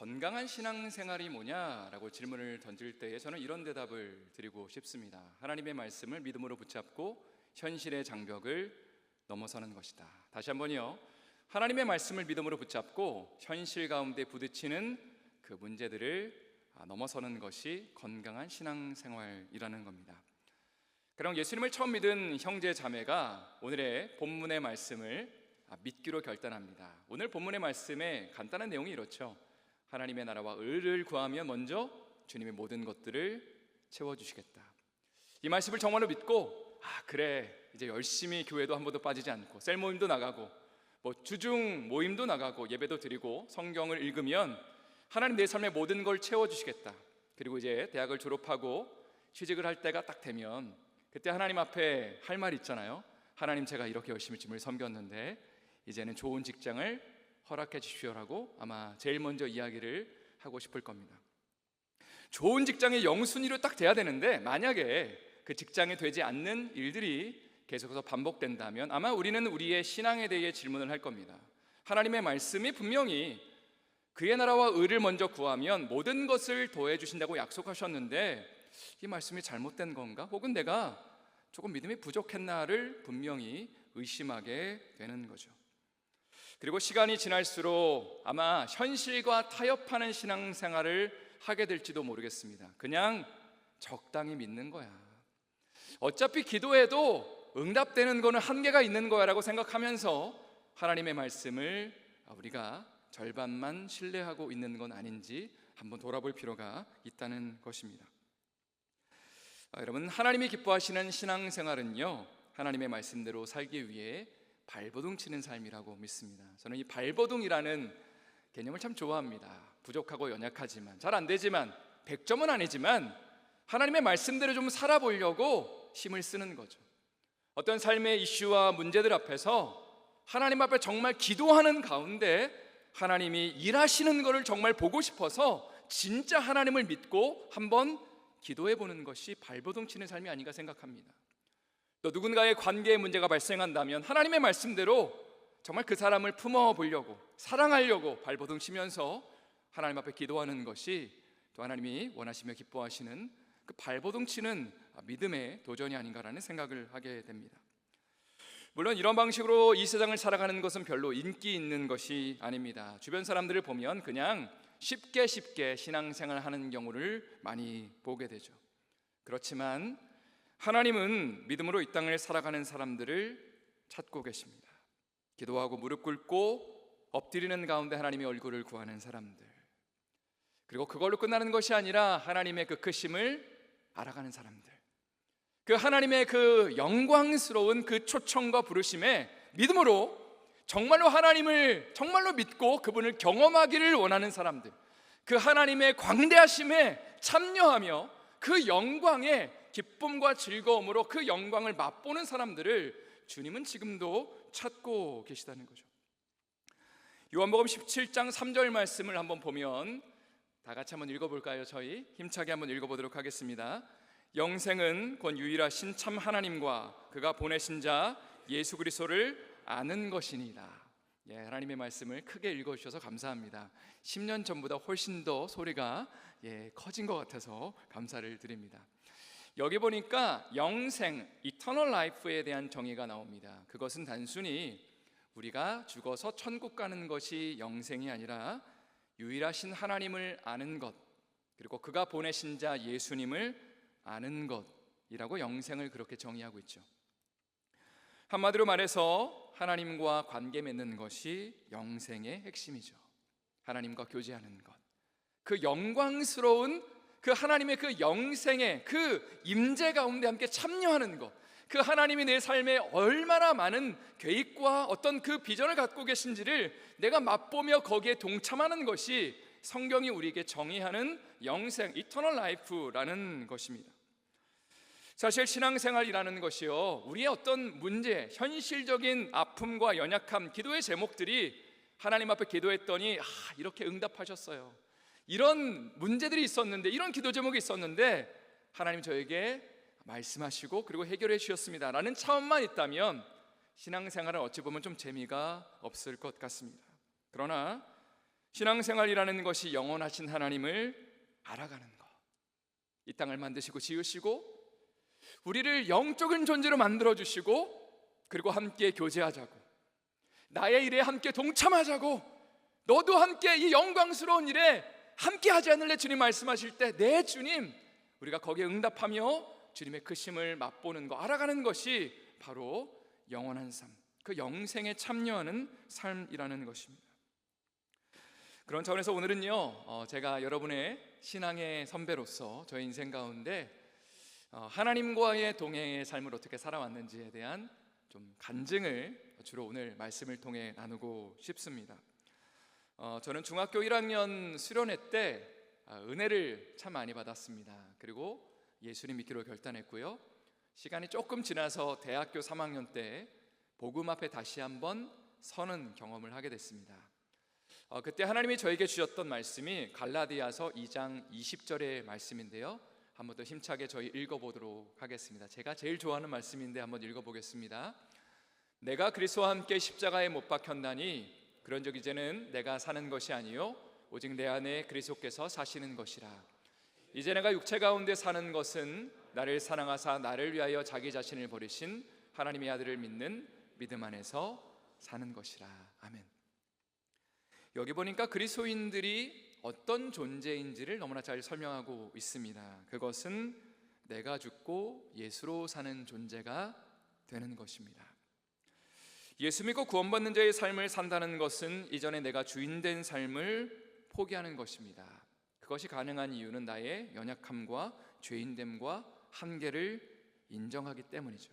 건강한 신앙생활이 뭐냐라고 질문을 던질 때에 저는 이런 대답을 드리고 싶습니다. 하나님의 말씀을 믿음으로 붙잡고 현실의 장벽을 넘어서는 것이다. 다시 한번요. 하나님의 말씀을 믿음으로 붙잡고 현실 가운데 부딪히는 그 문제들을 넘어서는 것이 건강한 신앙생활이라는 겁니다. 그럼 예수님을 처음 믿은 형제 자매가 오늘의 본문의 말씀을 믿기로 결단합니다. 오늘 본문의 말씀에 간단한 내용이 이렇죠. 하나님의 나라와 의를 구하면 먼저 주님의 모든 것들을 채워주시겠다. 이 말씀을 정말로 믿고 그래 이제 열심히 교회도 한 번도 빠지지 않고 셀 모임도 나가고 주중 모임도 나가고 예배도 드리고 성경을 읽으면 하나님 내 삶의 모든 걸 채워주시겠다. 그리고 이제 대학을 졸업하고 취직을 할 때가 딱 되면 그때 하나님 앞에 할 말이 있잖아요. 하나님, 제가 이렇게 열심히 주님을 섬겼는데 이제는 좋은 직장을 허락해 주십시오라고 아마 제일 먼저 이야기를 하고 싶을 겁니다. 좋은 직장의 영순위로 딱 돼야 되는데 만약에 그 직장이 되지 않는 일들이 계속해서 반복된다면 아마 우리는 우리의 신앙에 대해 질문을 할 겁니다. 하나님의 말씀이 분명히 그의 나라와 의를 먼저 구하면 모든 것을 더해 주신다고 약속하셨는데 이 말씀이 잘못된 건가? 혹은 내가 조금 믿음이 부족했나를 분명히 의심하게 되는 거죠. 그리고 시간이 지날수록 아마 현실과 타협하는 신앙생활을 하게 될지도 모르겠습니다. 그냥 적당히 믿는 거야. 어차피 기도해도 응답되는 거는 한계가 있는 거야 라고 생각하면서 하나님의 말씀을 우리가 절반만 신뢰하고 있는 건 아닌지 한번 돌아볼 필요가 있다는 것입니다. 여러분, 하나님이 기뻐하시는 신앙생활은요, 하나님의 말씀대로 살기 위해 발버둥 치는 삶이라고 믿습니다. 저는 이 발버둥이라는 개념을 참 좋아합니다. 부족하고 연약하지만 잘 안 되지만 100점은 아니지만 하나님의 말씀대로 좀 살아보려고 힘을 쓰는 거죠. 어떤 삶의 이슈와 문제들 앞에서 하나님 앞에 정말 기도하는 가운데 하나님이 일하시는 것을 정말 보고 싶어서 진짜 하나님을 믿고 한번 기도해 보는 것이 발버둥 치는 삶이 아닌가 생각합니다. 또 누군가의 관계에 문제가 발생한다면 하나님의 말씀대로 정말 그 사람을 품어보려고 사랑하려고 발버둥 치면서 하나님 앞에 기도하는 것이 또 하나님이 원하시며 기뻐하시는 그 발버둥 치는 믿음의 도전이 아닌가라는 생각을 하게 됩니다. 물론 이런 방식으로 이 세상을 살아가는 것은 별로 인기 있는 것이 아닙니다. 주변 사람들을 보면 그냥 쉽게 신앙생활 하는 경우를 많이 보게 되죠. 그렇지만 하나님은 믿음으로 이 땅을 살아가는 사람들을 찾고 계십니다. 기도하고 무릎 꿇고 엎드리는 가운데 하나님의 얼굴을 구하는 사람들, 그리고 그걸로 끝나는 것이 아니라 하나님의 그 크심을 알아가는 사람들, 그 하나님의 그 영광스러운 그 초청과 부르심에 믿음으로 정말로 하나님을 정말로 믿고 그분을 경험하기를 원하는 사람들, 그 하나님의 광대하심에 참여하며 그 영광의 기쁨과 즐거움으로 그 영광을 맛보는 사람들을 주님은 지금도 찾고 계시다는 거죠. 요한복음 17장 3절 말씀을 한번 보면 다 같이 한번 읽어볼까요? 저희 힘차게 한번 읽어보도록 하겠습니다. 영생은 곧 유일하신 참 하나님과 그가 보내신 자 예수 그리스도를 아는 것이니라. 하나님의 말씀을 크게 읽어주셔서 감사합니다. 10년 전보다 훨씬 더 소리가 커진 것 같아서 감사를 드립니다. 여기 보니까 영생, Eternal Life에 대한 정의가 나옵니다. 그것은 단순히 우리가 죽어서 천국 가는 것이 영생이 아니라 유일하신 하나님을 아는 것, 그리고 그가 보내신 자 예수님을 아는 것이라고 영생을 그렇게 정의하고 있죠. 한마디로 말해서 하나님과 관계 맺는 것이 영생의 핵심이죠. 하나님과 교제하는 것, 그 영광스러운 그 하나님의 그 영생의 그 임재 가운데 함께 참여하는 것, 그 하나님이 내 삶에 얼마나 많은 계획과 어떤 그 비전을 갖고 계신지를 내가 맛보며 거기에 동참하는 것이 성경이 우리에게 정의하는 영생, Eternal Life라는 것입니다. 사실 신앙생활이라는 것이요, 우리의 어떤 문제, 현실적인 아픔과 연약함, 기도의 제목들이 하나님 앞에 기도했더니 이렇게 응답하셨어요, 이런 문제들이 있었는데, 이런 기도 제목이 있었는데 하나님 저에게 말씀하시고 그리고 해결해 주셨습니다 라는 차원만 있다면 신앙생활은 어찌 보면 좀 재미가 없을 것 같습니다. 그러나 신앙생활이라는 것이 영원하신 하나님을 알아가는 것. 이 땅을 만드시고 지으시고 우리를 영적인 존재로 만들어주시고, 그리고 함께 교제하자고, 나의 일에 함께 동참하자고, 너도 함께 이 영광스러운 일에 함께 하지 않을래? 주님 말씀하실 때, 네 주님, 우리가 거기에 응답하며 주님의 크심을 맛보는 것, 알아가는 것이 바로 영원한 삶, 그 영생에 참여하는 삶이라는 것입니다. 그런 차원에서 오늘은요, 제가 여러분의 신앙의 선배로서 저의 인생 가운데 하나님과의 동행의 삶을 어떻게 살아왔는지에 대한 좀 간증을 주로 오늘 말씀을 통해 나누고 싶습니다. 저는 중학교 1학년 수련회 때 은혜를 참 많이 받았습니다. 그리고 예수님 믿기로 결단했고요, 시간이 조금 지나서 대학교 3학년 때 복음 앞에 다시 한번 서는 경험을 하게 됐습니다. 그때 하나님이 저에게 주셨던 말씀이 갈라디아서 2장 20절의 말씀인데요, 한번 더 힘차게 저희 읽어보도록 하겠습니다. 제가 제일 좋아하는 말씀인데 한번 읽어보겠습니다. 내가 그리스도와 함께 십자가에 못 박혔나니 그런즉 이제는 내가 사는 것이 아니요 오직 내 안에 그리스도께서 사시는 것이라. 이제 내가 육체 가운데 사는 것은 나를 사랑하사 나를 위하여 자기 자신을 버리신 하나님의 아들을 믿는 믿음 안에서 사는 것이라. 아멘. 여기 보니까 그리스도인들이 어떤 존재인지를 너무나 잘 설명하고 있습니다. 그것은 내가 죽고 예수로 사는 존재가 되는 것입니다. 예수 믿고 구원받는 자의 삶을 산다는 것은 이전에 내가 주인된 삶을 포기하는 것입니다. 그것이 가능한 이유는 나의 연약함과 죄인됨과 한계를 인정하기 때문이죠.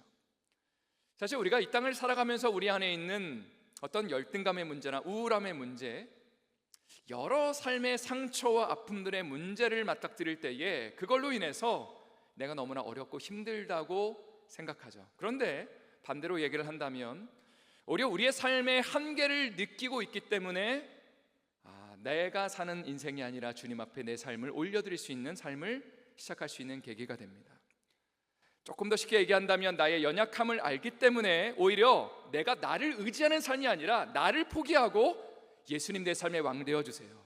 사실 우리가 이 땅을 살아가면서 우리 안에 있는 어떤 열등감의 문제나 우울함의 문제, 여러 삶의 상처와 아픔들의 문제를 맞닥뜨릴 때에 그걸로 인해서 내가 너무나 어렵고 힘들다고 생각하죠. 그런데 반대로 얘기를 한다면 오히려 우리의 삶의 한계를 느끼고 있기 때문에 내가 사는 인생이 아니라 주님 앞에 내 삶을 올려드릴 수 있는 삶을 시작할 수 있는 계기가 됩니다. 조금 더 쉽게 얘기한다면 나의 연약함을 알기 때문에 오히려 내가 나를 의지하는 삶이 아니라 나를 포기하고 예수님 내 삶의 왕 되어주세요.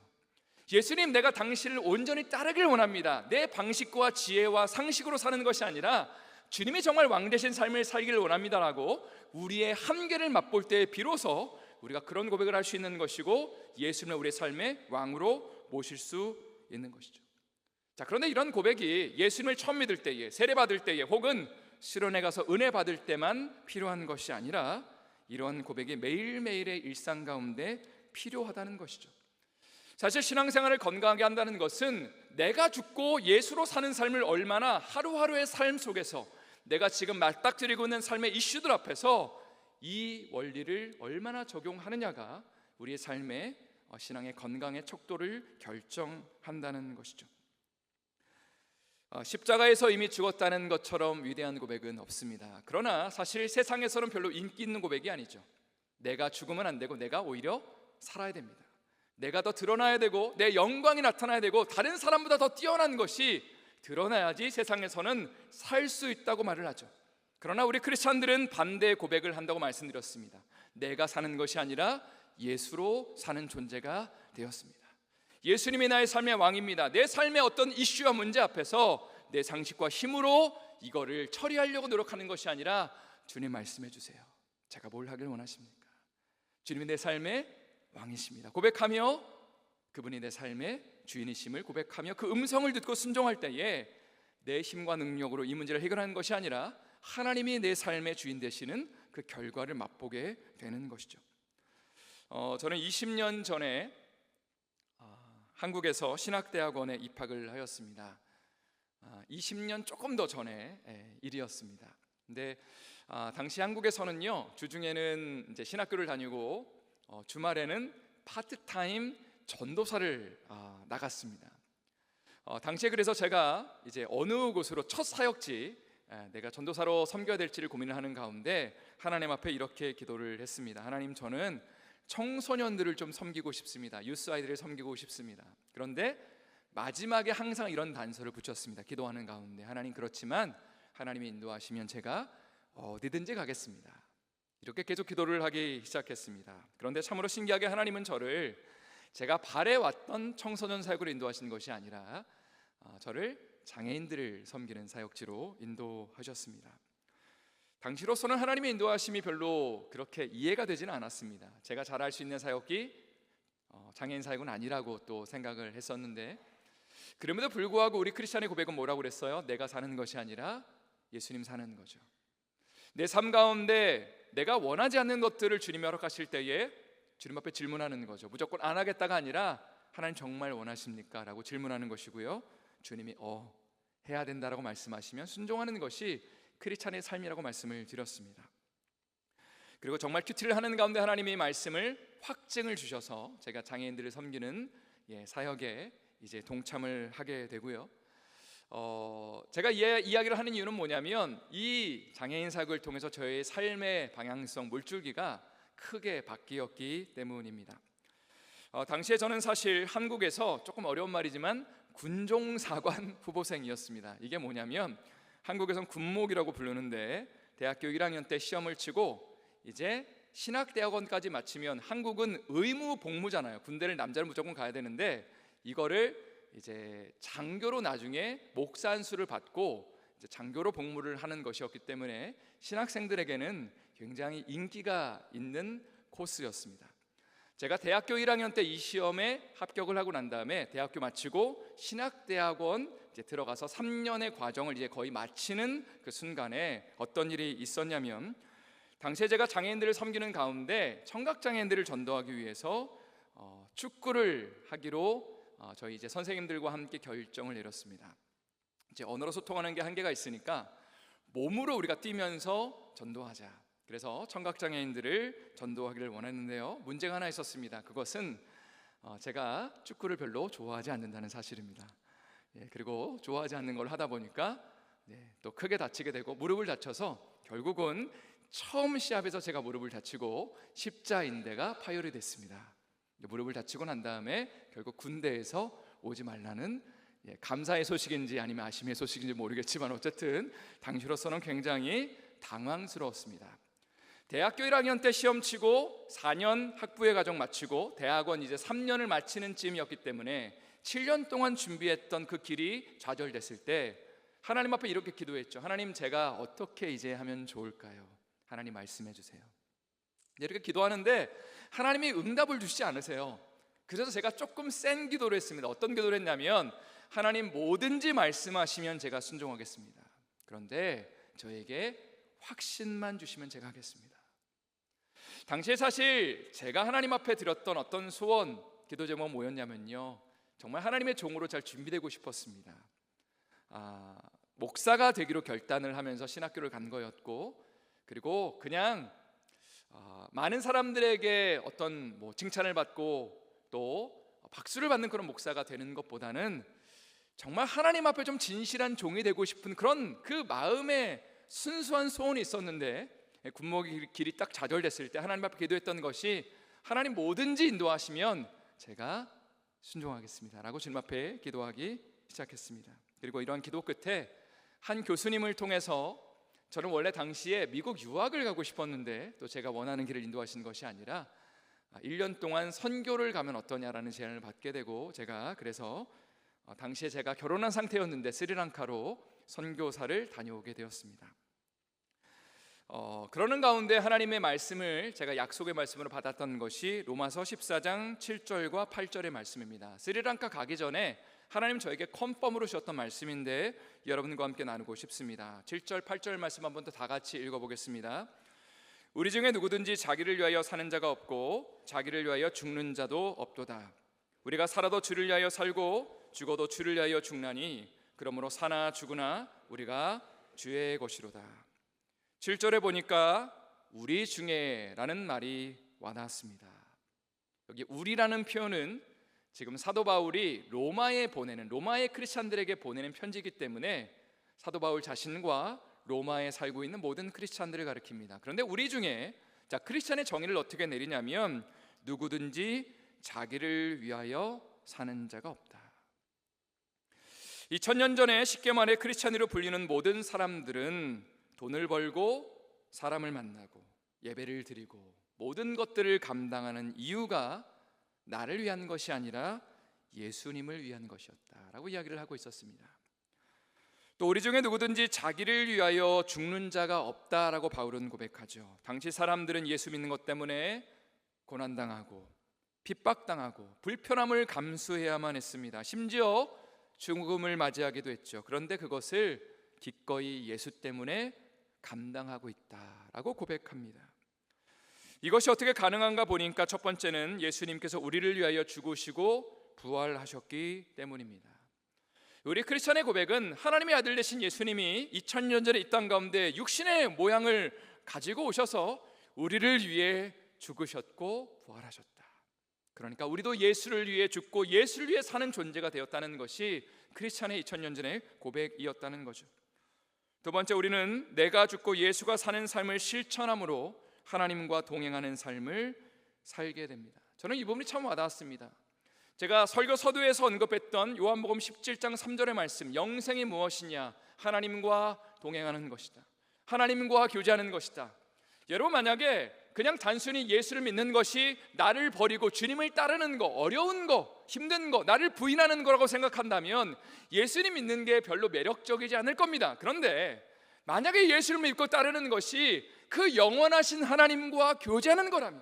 예수님, 내가 당신을 온전히 따르길 원합니다. 내 방식과 지혜와 상식으로 사는 것이 아니라 주님이 정말 왕 되신 삶을 살기를 원합니다라고 우리의 한계를 맛볼 때 비로소 우리가 그런 고백을 할 수 있는 것이고 예수님을 우리의 삶의 왕으로 모실 수 있는 것이죠. 자, 그런데 이런 고백이 예수님을 처음 믿을 때에, 세례받을 때에, 혹은 수련회 가서 은혜 받을 때만 필요한 것이 아니라 이러한 고백이 매일매일의 일상 가운데 필요하다는 것이죠. 사실 신앙생활을 건강하게 한다는 것은 내가 죽고 예수로 사는 삶을 얼마나 하루하루의 삶 속에서 내가 지금 맞닥뜨리고 있는 삶의 이슈들 앞에서 이 원리를 얼마나 적용하느냐가 우리의 삶의 신앙의 건강의 척도를 결정한다는 것이죠. 십자가에서 이미 죽었다는 것처럼 위대한 고백은 없습니다. 그러나 사실 세상에서는 별로 인기 있는 고백이 아니죠. 내가 죽으면 안 되고 내가 오히려 살아야 됩니다. 내가 더 드러나야 되고 내 영광이 나타나야 되고 다른 사람보다 더 뛰어난 것이 드러나야지 세상에서는 살 수 있다고 말을 하죠. 그러나 우리 크리스찬들은 반대의 고백을 한다고 말씀드렸습니다. 내가 사는 것이 아니라 예수로 사는 존재가 되었습니다. 예수님이 나의 삶의 왕입니다. 내 삶의 어떤 이슈와 문제 앞에서 내 상식과 힘으로 이거를 처리하려고 노력하는 것이 아니라 주님 말씀해 주세요. 제가 뭘 하길 원하십니까? 주님이 내 삶의 왕이십니다. 고백하며 그분이 내 삶의 주인이심을 고백하며 그 음성을 듣고 순종할 때에 내 힘과 능력으로 이 문제를 해결하는 것이 아니라 하나님이 내 삶의 주인 되시는 그 결과를 맛보게 되는 것이죠. 저는 20년 전에 한국에서 신학대학원에 입학을 하였습니다. 20년 조금 더 전에 일이었습니다. 근데 당시 한국에서는요, 주중에는 이제 신학교를 다니고 주말에는 파트타임 전도사를 나갔습니다. 당시에 그래서 제가 이제 어느 곳으로 첫 사역지 내가 전도사로 섬겨야 될지를 고민을 하는 가운데 하나님 앞에 이렇게 기도를 했습니다. 하나님, 저는 청소년들을 좀 섬기고 싶습니다. 유스 아이들을 섬기고 싶습니다. 그런데 마지막에 항상 이런 단서를 붙였습니다. 기도하는 가운데, 하나님, 그렇지만 하나님이 인도하시면 제가 어디든지 가겠습니다. 이렇게 계속 기도를 하기 시작했습니다. 그런데 참으로 신기하게 하나님은 저를 제가 바래왔던 청소년 사역으로 인도하신 것이 아니라 저를 장애인들을 섬기는 사역지로 인도하셨습니다. 당시로서는 하나님의 인도하심이 별로 그렇게 이해가 되지는 않았습니다. 제가 잘할 수 있는 사역이 장애인 사역은 아니라고 또 생각을 했었는데, 그럼에도 불구하고 우리 크리스찬의 고백은 뭐라고 그랬어요? 내가 사는 것이 아니라 예수님 사는 거죠. 내 삶 가운데 내가 원하지 않는 것들을 주님이 허락하실 때에 주님 앞에 질문하는 거죠. 무조건 안 하겠다가 아니라 하나님 정말 원하십니까? 라고 질문하는 것이고요. 주님이 해야 된다라고 말씀하시면 순종하는 것이 크리스찬의 삶이라고 말씀을 드렸습니다. 그리고 정말 큐티를 하는 가운데 하나님이 말씀을 확증을 주셔서 제가 장애인들을 섬기는 사역에 이제 동참을 하게 되고요. 제가 이야기를 하는 이유는 뭐냐면, 이 장애인 사역을 통해서 저의 삶의 방향성, 물줄기가 크게 바뀌었기 때문입니다. 당시에 저는 사실 한국에서 조금 어려운 말이지만 군종사관 후보생이었습니다. 이게 뭐냐면 한국에선 군목이라고 부르는데, 대학교 1학년 때 시험을 치고 이제 신학대학원까지 마치면 한국은 의무 복무잖아요. 군대를 남자를 무조건 가야 되는데, 이거를 이제 장교로 나중에 목사 안수를 받고 이제 장교로 복무를 하는 것이었기 때문에 신학생들에게는 굉장히 인기가 있는 코스였습니다. 제가 대학교 1학년 때 이 시험에 합격을 하고 난 다음에 대학교 마치고 신학대학원 이제 들어가서 3년의 과정을 이제 거의 마치는 그 순간에 어떤 일이 있었냐면, 당시에 제가 장애인들을 섬기는 가운데 청각장애인들을 전도하기 위해서 축구를 하기로 저희 이제 선생님들과 함께 결정을 내렸습니다. 이제 언어로 소통하는 게 한계가 있으니까 몸으로 우리가 뛰면서 전도하자. 그래서 청각장애인들을 전도하기를 원했는데요, 문제가 하나 있었습니다. 그것은 제가 축구를 별로 좋아하지 않는다는 사실입니다. 그리고 좋아하지 않는 걸 하다 보니까 또 크게 다치게 되고 무릎을 다쳐서 결국은 처음 시합에서 제가 무릎을 다치고 십자인대가 파열이 됐습니다. 무릎을 다치고 난 다음에 결국 군대에서 오지 말라는 감사의 소식인지 아니면 아쉬움의 소식인지 모르겠지만 어쨌든 당시로서는 굉장히 당황스러웠습니다. 대학교 1학년 때 시험 치고 4년 학부의 과정 마치고 대학원 이제 3년을 마치는 쯤이었기 때문에 7년 동안 준비했던 그 길이 좌절됐을 때 하나님 앞에 이렇게 기도했죠. 하나님, 제가 어떻게 이제 하면 좋을까요? 하나님 말씀해 주세요. 이렇게 기도하는데 하나님이 응답을 주시지 않으세요. 그래서 제가 조금 센 기도를 했습니다. 어떤 기도를 했냐면, 하나님, 뭐든지 말씀하시면 제가 순종하겠습니다. 그런데 저에게 확신만 주시면 제가 하겠습니다. 당시에 사실 제가 하나님 앞에 드렸던 어떤 소원, 기도 제목은 뭐였냐면요, 정말 하나님의 종으로 잘 준비되고 싶었습니다. 목사가 되기로 결단을 하면서 신학교를 간 거였고, 그리고 그냥 많은 사람들에게 어떤 칭찬을 받고 또 박수를 받는 그런 목사가 되는 것보다는 정말 하나님 앞에 좀 진실한 종이 되고 싶은 그런 그 마음의 순수한 소원이 있었는데, 군목의 길이 딱 좌절됐을 때 하나님 앞에 기도했던 것이, 하나님 뭐든지 인도하시면 제가 순종하겠습니다 라고 주님 앞에 기도하기 시작했습니다. 그리고 이러한 기도 끝에 한 교수님을 통해서, 저는 원래 당시에 미국 유학을 가고 싶었는데 또 제가 원하는 길을 인도하신 것이 아니라 1년 동안 선교를 가면 어떠냐라는 제안을 받게 되고, 제가 그래서 당시에 제가 결혼한 상태였는데 스리랑카로 선교사를 다녀오게 되었습니다. 그러는 가운데 하나님의 말씀을 제가 약속의 말씀으로 받았던 것이 로마서 14장 7절과 8절의 말씀입니다. 스리랑카 가기 전에 하나님 저에게 컨펌으로 주셨던 말씀인데 여러분과 함께 나누고 싶습니다. 7절 8절 말씀 한번 더 다 같이 읽어보겠습니다. 우리 중에 누구든지 자기를 위하여 사는 자가 없고 자기를 위하여 죽는 자도 없도다. 우리가 살아도 주를 위하여 살고 죽어도 주를 위하여 죽나니 그러므로 사나 죽으나 우리가 주의 것이로다. 7절에 보니까 우리 중에 라는 말이 와닿았습니다. 여기 우리라는 표현은 지금 사도 바울이 로마의 크리스찬들에게 보내는 편지이기 때문에 사도 바울 자신과 로마에 살고 있는 모든 크리스찬들을 가리킵니다. 그런데 우리 중에 크리스찬의 정의를 어떻게 내리냐면, 누구든지 자기를 위하여 사는 자가 없다. 2000년 전에 쉽게 말해 크리스찬으로 불리는 모든 사람들은 돈을 벌고 사람을 만나고 예배를 드리고 모든 것들을 감당하는 이유가 나를 위한 것이 아니라 예수님을 위한 것이었다라고 이야기를 하고 있었습니다. 또 우리 중에 누구든지 자기를 위하여 죽는 자가 없다라고 바울은 고백하죠. 당시 사람들은 예수 믿는 것 때문에 고난당하고 핍박당하고 불편함을 감수해야만 했습니다. 심지어 죽음을 맞이하기도 했죠. 그런데 그것을 기꺼이 예수 때문에 감당하고 있다라고 고백합니다. 이것이 어떻게 가능한가 보니까 첫 번째는 예수님께서 우리를 위하여 죽으시고 부활하셨기 때문입니다. 우리 크리스천의 고백은 하나님의 아들 되신 예수님이 2000년 전에 이 땅 가운데 육신의 모양을 가지고 오셔서 우리를 위해 죽으셨고 부활하셨다. 그러니까 우리도 예수를 위해 죽고 예수를 위해 사는 존재가 되었다는 것이 크리스천의 2000년 전의 고백이었다는 거죠. 두 번째, 우리는 내가 죽고 예수가 사는 삶을 실천함으로 하나님과 동행하는 삶을 살게 됩니다. 저는 이 부분이 참 와닿았습니다. 제가 설교 서두에서 언급했던 요한복음 17장 3절의 말씀, 영생이 무엇이냐? 하나님과 동행하는 것이다. 하나님과 교제하는 것이다. 여러분, 만약에 그냥 단순히 예수를 믿는 것이 나를 버리고 주님을 따르는 거, 어려운 거, 힘든 거, 나를 부인하는 거라고 생각한다면 예수님 믿는 게 별로 매력적이지 않을 겁니다. 그런데 만약에 예수를 믿고 따르는 것이 그 영원하신 하나님과 교제하는 거라면,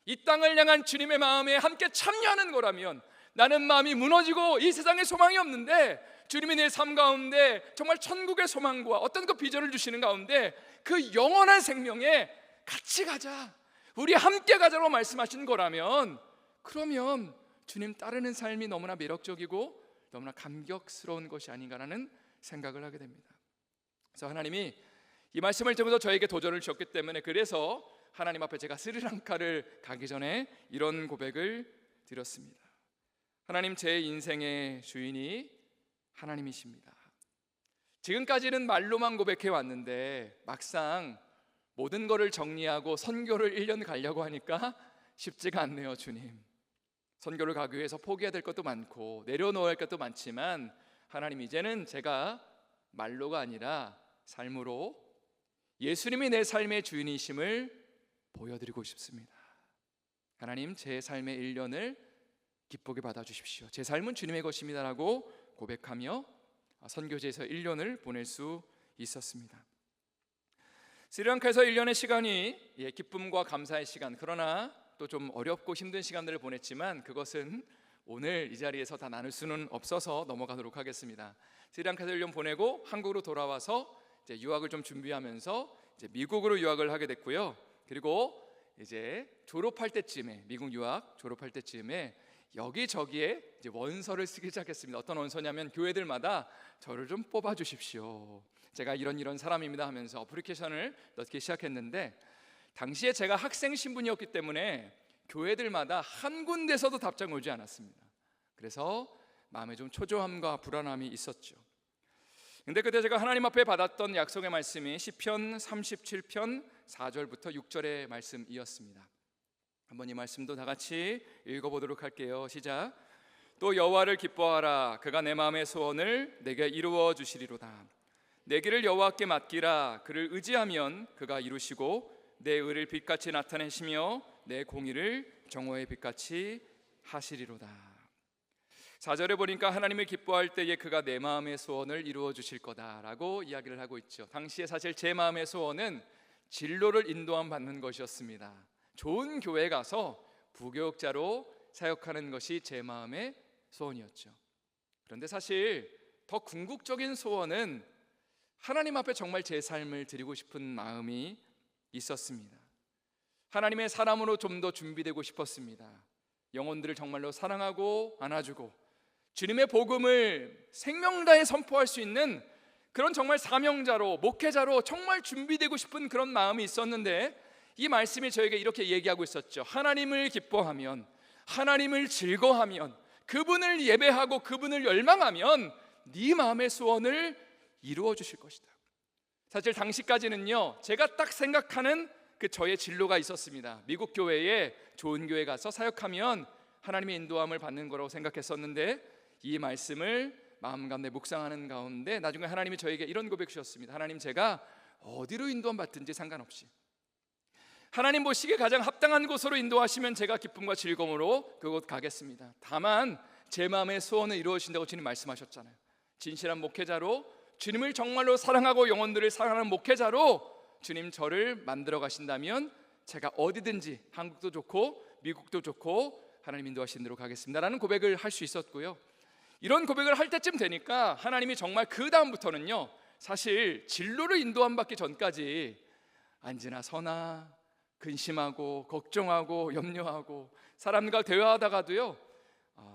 이 땅을 향한 주님의 마음에 함께 참여하는 거라면, 나는 마음이 무너지고 이 세상에 소망이 없는데 주님이 내 삶 가운데 정말 천국의 소망과 어떤 그 비전을 주시는 가운데 그 영원한 생명에 같이 가자, 우리 함께 가자고 말씀하신 거라면, 그러면 주님 따르는 삶이 너무나 매력적이고 너무나 감격스러운 것이 아닌가라는 생각을 하게 됩니다. 그래서 하나님이 이 말씀을 들으면서 저에게 도전을 주셨기 때문에, 그래서 하나님 앞에 제가 스리랑카를 가기 전에 이런 고백을 드렸습니다. 하나님, 제 인생의 주인이 하나님이십니다. 지금까지는 말로만 고백해 왔는데 막상 모든 것을 정리하고 선교를 1년 가려고 하니까 쉽지가 않네요. 주님, 선교를 가기 위해서 포기해야 될 것도 많고 내려놓아야 할 것도 많지만, 하나님, 이제는 제가 말로가 아니라 삶으로 예수님이 내 삶의 주인이심을 보여드리고 싶습니다. 하나님, 제 삶의 1년을 기쁘게 받아주십시오. 제 삶은 주님의 것입니다라고 고백하며 선교지에서 1년을 보낼 수 있었습니다. 스리랑카에서 1년의 시간이 기쁨과 감사의 시간, 그러나 또 좀 어렵고 힘든 시간들을 보냈지만 그것은 오늘 이 자리에서 다 나눌 수는 없어서 넘어가도록 하겠습니다. 스리랑카에서 1년 보내고 한국으로 돌아와서 이제 유학을 좀 준비하면서 이제 미국으로 유학을 하게 됐고요. 그리고 이제 졸업할 때쯤에, 미국 유학 졸업할 때쯤에 여기저기에 이제 원서를 쓰기 시작했습니다. 어떤 원서냐면, 교회들마다 저를 좀 뽑아 주십시오, 제가 이런 사람입니다 하면서 어플리케이션을 넣기 시작했는데, 당시에 제가 학생 신분이었기 때문에 교회들마다 한 군데서도 답장이 오지 않았습니다. 그래서 마음에 좀 초조함과 불안함이 있었죠. 근데 그때 제가 하나님 앞에 받았던 약속의 말씀이 시편 37편 4절부터 6절의 말씀이었습니다. 한번 이 말씀도 다 같이 읽어보도록 할게요. 시작. 또 여호와를 기뻐하라. 그가 내 마음의 소원을 내게 이루어 주시리로다. 내 길을 여호와께 맡기라. 그를 의지하면 그가 이루시고 내 의를 빛같이 나타내시며 내 공의를 정오의 빛같이 하시리로다. 4절에 보니까 하나님을 기뻐할 때에 그가 내 마음의 소원을 이루어 주실 거다라고 이야기를 하고 있죠. 당시에 사실 제 마음의 소원은 진로를 인도함 받는 것이었습니다. 좋은 교회 가서 부교육자로 사역하는 것이 제 마음의 소원이었죠. 그런데 사실 더 궁극적인 소원은 하나님 앞에 정말 제 삶을 드리고 싶은 마음이 있었습니다. 하나님의 사람으로 좀 더 준비되고 싶었습니다. 영혼들을 정말로 사랑하고 안아주고 주님의 복음을 생명 다해 선포할 수 있는 그런 정말 사명자로, 목회자로 정말 준비되고 싶은 그런 마음이 있었는데, 이 말씀이 저에게 이렇게 얘기하고 있었죠. 하나님을 기뻐하면, 하나님을 즐거워하면, 그분을 예배하고 그분을 열망하면 네 마음의 소원을 이루어 주실 것이다. 사실 당시까지는요, 제가 딱 생각하는 그 저의 진로가 있었습니다. 미국 교회에, 좋은 교회 가서 사역하면 하나님의 인도함을 받는 거라고 생각했었는데, 이 말씀을 마음 가운데 묵상하는 가운데 나중에 하나님이 저에게 이런 고백 주셨습니다. 하나님, 제가 어디로 인도함 받든지 상관없이 하나님 보시기에 가장 합당한 곳으로 인도하시면 제가 기쁨과 즐거움으로 그곳 가겠습니다. 다만 제 마음의 소원을 이루어진다고 주님 말씀하셨잖아요. 진실한 목회자로, 주님을 정말로 사랑하고 영혼들을 사랑하는 목회자로 주님 저를 만들어 가신다면 제가 어디든지, 한국도 좋고 미국도 좋고 하나님 인도하신 대로 가겠습니다라는 고백을 할 수 있었고요. 이런 고백을 할 때쯤 되니까 하나님이 정말 그 다음부터는요, 사실 진로를 인도함 받기 전까지 안지나 서나 근심하고 걱정하고 염려하고 사람과 대화하다가도요,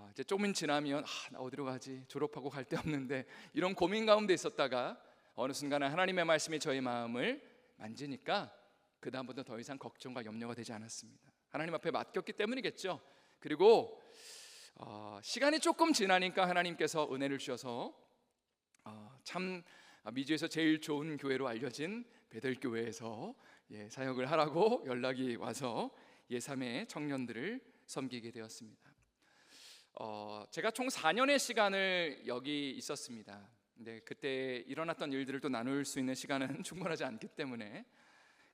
이제 조금 지나면 나 어디로 가지? 졸업하고 갈 데 없는데, 이런 고민 가운데 있었다가 어느 순간에 하나님의 말씀이 저의 마음을 만지니까 그 다음부터 더 이상 걱정과 염려가 되지 않았습니다. 하나님 앞에 맡겼기 때문이겠죠. 그리고 시간이 조금 지나니까 하나님께서 은혜를 주셔서 참 미주에서 제일 좋은 교회로 알려진 베델교회에서 사역을 하라고 연락이 와서 예3의 청년들을 섬기게 되었습니다. 제가 총 4년의 시간을 여기 있었습니다. 근데 그때 일어났던 일들을 또 나눌 수 있는 시간은 충분하지 않기 때문에,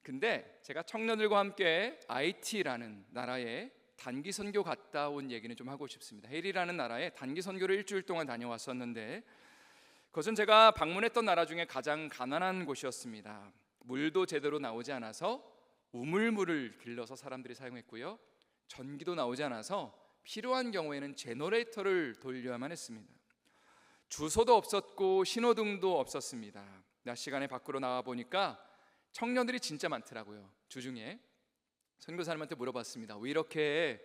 근데 제가 청년들과 함께 IT라는 나라에 단기 선교 갔다 온 얘기는 좀 하고 싶습니다. 헤일이라는 나라에 단기 선교를 일주일 동안 다녀왔었는데, 그것은 제가 방문했던 나라 중에 가장 가난한 곳이었습니다. 물도 제대로 나오지 않아서 우물물을 길러서 사람들이 사용했고요, 전기도 나오지 않아서 필요한 경우에는 제너레이터를 돌려야만 했습니다. 주소도 없었고 신호등도 없었습니다. 낮 시간에 밖으로 나와 보니까 청년들이 진짜 많더라고요. 주중에 선교사님한테 물어봤습니다. 왜 이렇게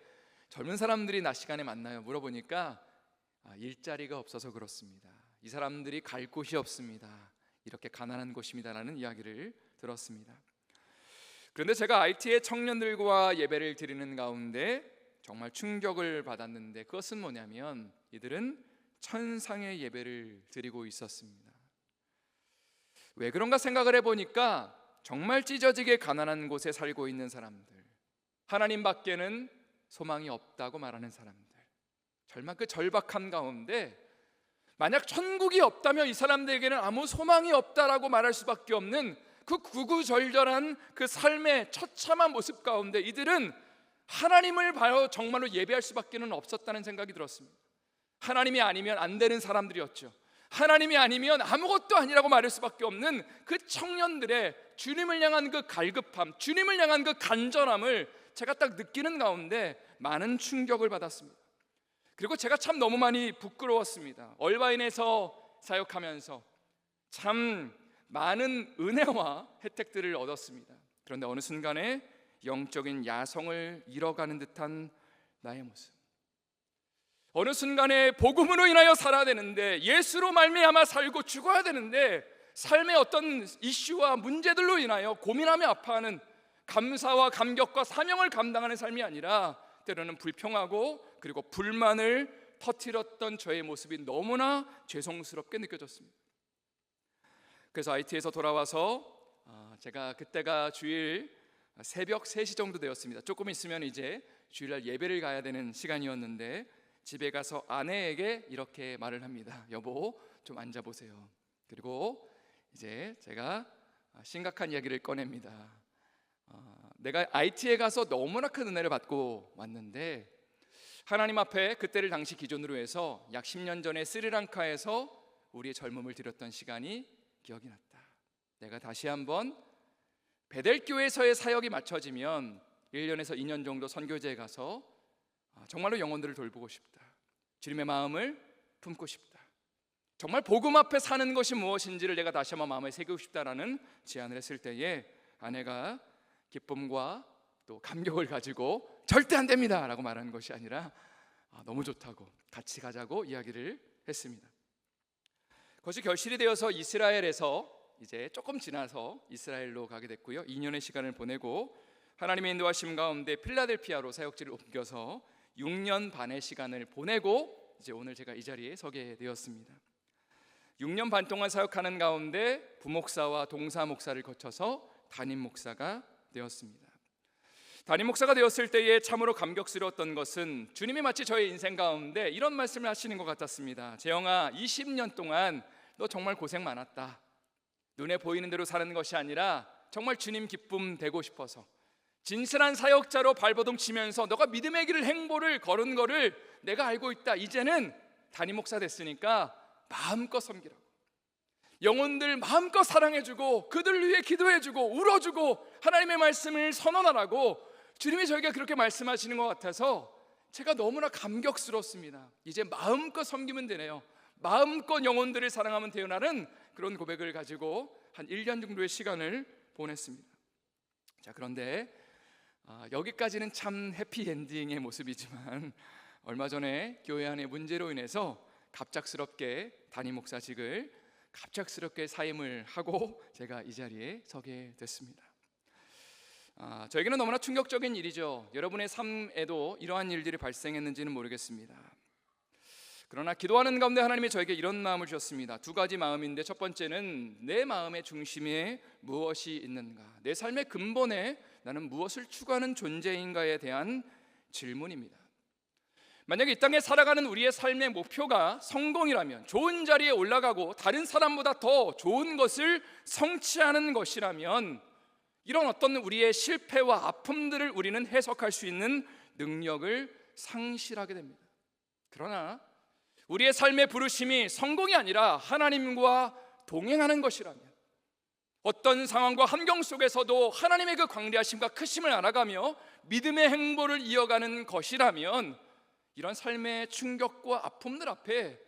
젊은 사람들이 낮 시간에 만나요? 물어보니까 일자리가 없어서 그렇습니다. 이 사람들이 갈 곳이 없습니다. 이렇게 가난한 곳입니다라는 이야기를 들었습니다. 그런데 제가 IT의 청년들과 예배를 드리는 가운데 정말 충격을 받았는데, 그것은 뭐냐면 이들은 천상의 예배를 드리고 있었습니다. 왜 그런가 생각을 해보니까 정말 찢어지게 가난한 곳에 살고 있는 사람들, 하나님 밖에는 소망이 없다고 말하는 사람들, 정말 그 절박한 가운데 만약 천국이 없다면 이 사람들에게는 아무 소망이 없다라고 말할 수밖에 없는 그 구구절절한 그 삶의 처참한 모습 가운데 이들은 하나님을 바로 정말로 예배할 수밖에는 없었다는 생각이 들었습니다. 하나님이 아니면 안 되는 사람들이었죠. 하나님이 아니면 아무것도 아니라고 말할 수밖에 없는 그 청년들의 주님을 향한 그 갈급함, 주님을 향한 그 간절함을 제가 딱 느끼는 가운데 많은 충격을 받았습니다. 그리고 제가 참 너무 많이 부끄러웠습니다. 얼바인에서 사역하면서 참 많은 은혜와 혜택들을 얻었습니다. 그런데 어느 순간에 영적인 야성을 잃어가는 듯한 나의 모습, 어느 순간에 복음으로 인하여 살아야 되는데, 예수로 말미암아 살고 죽어야 되는데, 삶의 어떤 이슈와 문제들로 인하여 고민하며 아파하는, 감사와 감격과 사명을 감당하는 삶이 아니라 때로는 불평하고 그리고 불만을 터뜨렸던 저의 모습이 너무나 죄송스럽게 느껴졌습니다. 그래서 IT에서 돌아와서 제가 그때가 주일 새벽 3시 정도 되었습니다. 조금 있으면 이제 주일날 예배를 가야 되는 시간이었는데, 집에 가서 아내에게 이렇게 말을 합니다. 여보, 좀 앉아보세요. 그리고 이제 제가 심각한 이야기를 꺼냅니다. 내가 IT에 가서 너무나 큰 은혜를 받고 왔는데, 하나님 앞에 그때를 당시 기준으로 해서 약 10년 전에 스리랑카에서 우리의 젊음을 드렸던 시간이 기억이 났다. 내가 다시 한번 베델교회에서의 사역이 맞춰지면 1년에서 2년 정도 선교제에 가서 정말로 영혼들을 돌보고 싶다. 주님의 마음을 품고 싶다. 정말 복음 앞에 사는 것이 무엇인지를 내가 다시 한번 마음에 새기고 싶다라는 제안을 했을 때에 아내가 기쁨과 또 감격을 가지고 절대 안 됩니다 라고 말하는 것이 아니라 너무 좋다고 같이 가자고 이야기를 했습니다. 그것이 결실이 되어서 이스라엘에서 이제 조금 지나서 이스라엘로 가게 됐고요, 2년의 시간을 보내고 하나님의 인도하심 가운데 필라델피아로 사역지를 옮겨서 6년 반의 시간을 보내고 이제 오늘 제가 이 자리에 서게 되었습니다. 6년 반 동안 사역하는 가운데 부목사와 동사 목사를 거쳐서 담임 목사가 되었습니다. 담임 목사가 되었을 때에 참으로 감격스러웠던 것은 주님이 마치 저의 인생 가운데 이런 말씀을 하시는 것 같았습니다. 재영아, 20년 동안 너 정말 고생 많았다. 눈에 보이는 대로 사는 것이 아니라 정말 주님 기쁨 되고 싶어서 진실한 사역자로 발버둥 치면서 너가 믿음의 길을 행보를 걸은 거를 내가 알고 있다. 이제는 담임 목사 됐으니까 마음껏 섬기라고. 영혼들 마음껏 사랑해주고 그들을 위해 기도해주고 울어주고 하나님의 말씀을 선언하라고 주님이 저에게 그렇게 말씀하시는 것 같아서 제가 너무나 감격스럽습니다. 이제 마음껏 섬기면 되네요. 마음껏 영혼들을 사랑하면 되요라는 그런 고백을 가지고 한 1년 정도의 시간을 보냈습니다. 자, 그런데 여기까지는 참 해피엔딩의 모습이지만 얼마 전에 교회 안의 문제로 인해서 갑작스럽게 담임 목사직을 갑작스럽게 사임을 하고 제가 이 자리에 서게 됐습니다. 저에게는 너무나 충격적인 일이죠. 여러분의 삶에도 이러한 일들이 발생했는지는 모르겠습니다. 그러나 기도하는 가운데 하나님이 저에게 이런 마음을 주셨습니다. 두 가지 마음인데, 첫 번째는 내 마음의 중심에 무엇이 있는가, 내 삶의 근본에 나는 무엇을 추구하는 존재인가에 대한 질문입니다. 만약에 이 땅에 살아가는 우리의 삶의 목표가 성공이라면, 좋은 자리에 올라가고 다른 사람보다 더 좋은 것을 성취하는 것이라면, 이런 어떤 우리의 실패와 아픔들을 우리는 해석할 수 있는 능력을 상실하게 됩니다. 그러나 우리의 삶의 부르심이 성공이 아니라 하나님과 동행하는 것이라면, 어떤 상황과 환경 속에서도 하나님의 그 광대하심과 크심을 알아가며 믿음의 행보를 이어가는 것이라면, 이런 삶의 충격과 아픔들 앞에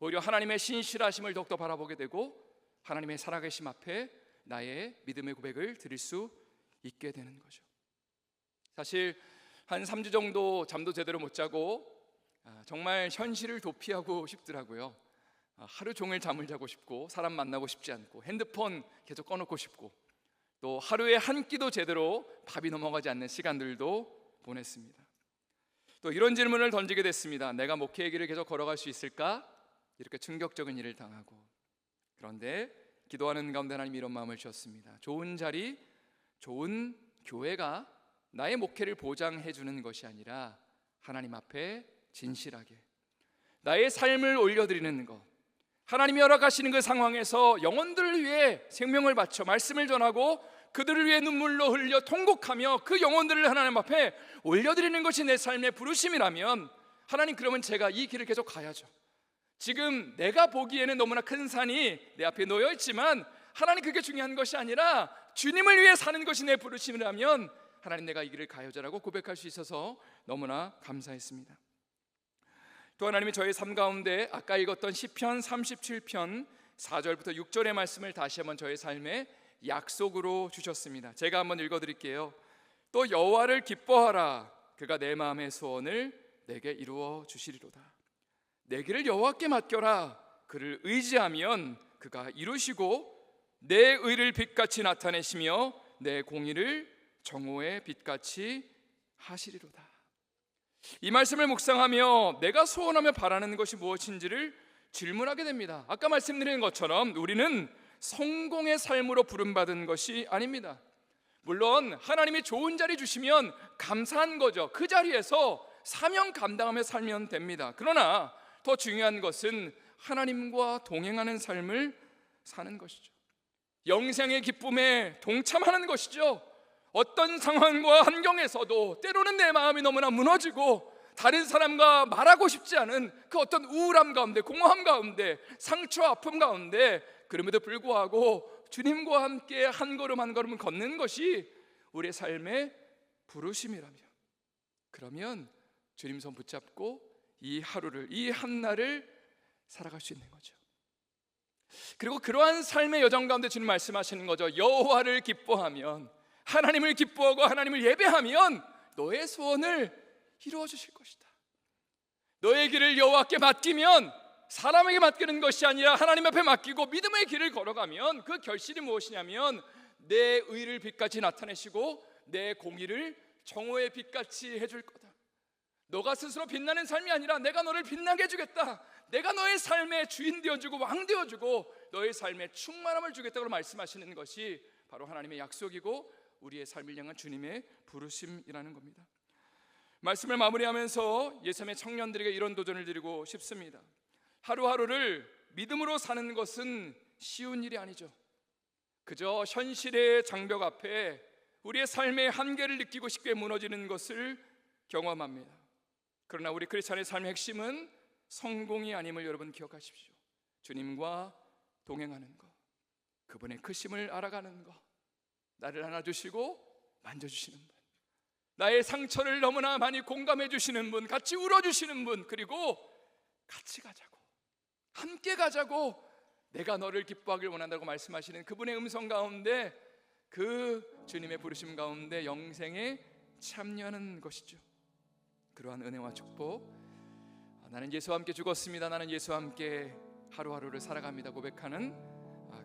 오히려 하나님의 신실하심을 더욱더 바라보게 되고 하나님의 살아계심 앞에 나의 믿음의 고백을 드릴 수 있게 되는 거죠. 사실 한 3주 정도 잠도 제대로 못 자고 정말 현실을 도피하고 싶더라고요. 하루 종일 잠을 자고 싶고 사람 만나고 싶지 않고 핸드폰 계속 꺼놓고 싶고, 또 하루에 한 끼도 제대로 밥이 넘어가지 않는 시간들도 보냈습니다. 또 이런 질문을 던지게 됐습니다. 내가 목회의 길을 계속 걸어갈 수 있을까? 이렇게 충격적인 일을 당하고. 그런데 기도하는 가운데 하나님이 이런 마음을 주셨습니다. 좋은 자리, 좋은 교회가 나의 목회를 보장해 주는 것이 아니라 하나님 앞에 진실하게 나의 삶을 올려드리는 것, 하나님이 허락하시는 그 상황에서 영혼들을 위해 생명을 바쳐 말씀을 전하고 그들을 위해 눈물로 흘려 통곡하며 그 영혼들을 하나님 앞에 올려드리는 것이 내 삶의 부르심이라면, 하나님, 그러면 제가 이 길을 계속 가야죠. 지금 내가 보기에는 너무나 큰 산이 내 앞에 놓여 있지만 하나님, 그게 중요한 것이 아니라 주님을 위해 사는 것이 내 부르심이라면 하나님, 내가 이 길을 가야죠라고 고백할 수 있어서 너무나 감사했습니다. 또 하나님이 저의 삶 가운데 아까 읽었던 시편 37편 4절부터 6절의 말씀을 다시 한번 저의 삶에 약속으로 주셨습니다. 제가 한번 읽어드릴게요. 또 여호와를 기뻐하라. 그가 내 마음의 소원을 내게 이루어 주시리로다. 내 길을 여호와께 맡겨라. 그를 의지하면 그가 이루시고 내 의를 빛같이 나타내시며 내 공의를 정오의 빛같이 하시리로다. 이 말씀을 묵상하며 내가 소원하며 바라는 것이 무엇인지를 질문하게 됩니다. 아까 말씀드린 것처럼 우리는 성공의 삶으로 부름받은 것이 아닙니다. 물론 하나님이 좋은 자리 주시면 감사한 거죠. 그 자리에서 사명 감당하며 살면 됩니다. 그러나 더 중요한 것은 하나님과 동행하는 삶을 사는 것이죠. 영생의 기쁨에 동참하는 것이죠. 어떤 상황과 환경에서도 때로는 내 마음이 너무나 무너지고 다른 사람과 말하고 싶지 않은 그 어떤 우울함 가운데, 공허함 가운데, 상처, 아픔 가운데, 그럼에도 불구하고 주님과 함께 한 걸음 한 걸음 걷는 것이 우리의 삶의 부르심이라면, 그러면 주님 손 붙잡고 이 하루를, 이 한날을 살아갈 수 있는 거죠. 그리고 그러한 삶의 여정 가운데 주님 말씀하시는 거죠. 여호와를 기뻐하면, 하나님을 기뻐하고 하나님을 예배하면 너의 소원을 이루어 주실 것이다. 너의 길을 여호와께 맡기면, 사람에게 맡기는 것이 아니라 하나님 앞에 맡기고 믿음의 길을 걸어가면 그 결실이 무엇이냐면 내 의를 빛같이 나타내시고 내 공의를 정오의 빛같이 해줄 거다. 너가 스스로 빛나는 삶이 아니라 내가 너를 빛나게 해주겠다. 내가 너의 삶의 주인 되어주고 왕 되어주고 너의 삶에 충만함을 주겠다고 말씀하시는 것이 바로 하나님의 약속이고 우리의 삶을 향한 주님의 부르심이라는 겁니다. 말씀을 마무리하면서 예수님의 청년들에게 이런 도전을 드리고 싶습니다. 하루하루를 믿음으로 사는 것은 쉬운 일이 아니죠. 그저 현실의 장벽 앞에 우리의 삶의 한계를 느끼고 쉽게 무너지는 것을 경험합니다. 그러나 우리 크리스찬의 삶의 핵심은 성공이 아님을 여러분 기억하십시오. 주님과 동행하는 것, 그분의 크심을 알아가는 것, 나를 안아주시고 만져주시는 분, 나의 상처를 너무나 많이 공감해 주시는 분, 같이 울어주시는 분, 그리고 같이 가자고, 함께 가자고, 내가 너를 기뻐하길 원한다고 말씀하시는 그분의 음성 가운데, 그 주님의 부르심 가운데 영생에 참여하는 것이죠. 그러한 은혜와 축복, 나는 예수와 함께 죽었습니다, 나는 예수와 함께 하루하루를 살아갑니다 고백하는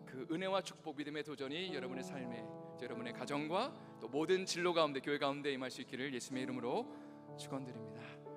그 은혜와 축복, 믿음의 도전이 여러분의 삶에, 여러분의 가정과 또 모든 진로 가운데, 교회 가운데 임할 수 있기를 예수님의 이름으로 축원드립니다.